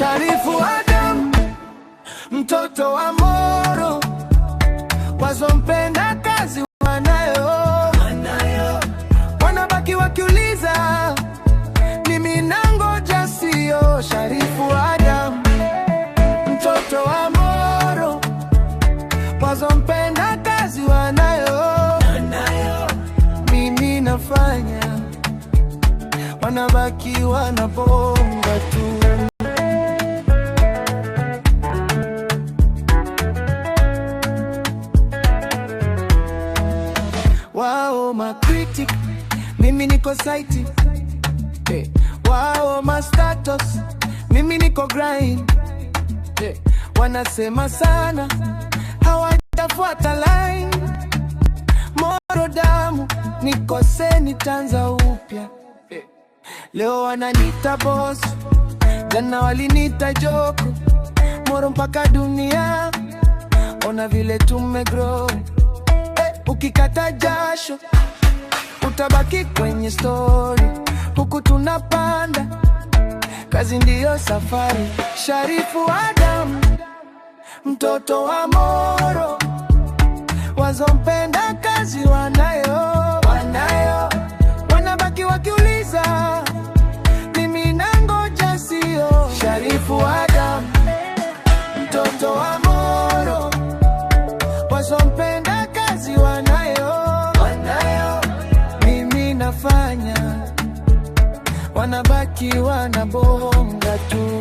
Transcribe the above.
Sharifu Adam, mtoto wa Moro, wazompenda kazi wanayo, wanabaki wakiuliza mimi nangoja sio. Sharifu Adam, mtoto wa Moro, wazompenda kazi wanayo, mimi nafanya, wanabaki wanabonga tu. Wao ma critic, mimi niko site. Hey. Wao ma status, mimi niko grind. Hey. Wanasema sana, hawajafuata line. Moro damu, nikoseni tanza upya. Hey. Leo wananiita boss, jana walinita joko. Moro mpaka dunia, ona vile tumegrow. Ukikata jasho, utabaki kwenye story. Huku tunapanda, kazi ndiyo safari. Sharifu Adam, mtoto wa Moro, wazompenda kazi wanayo, wanabaki wakiuliza mimi nangoja sio. Sharifu Adam, mtoto wa Moro, wazompenda kazi wanayo, mimi nafanya, wanabaki wanabonga tu.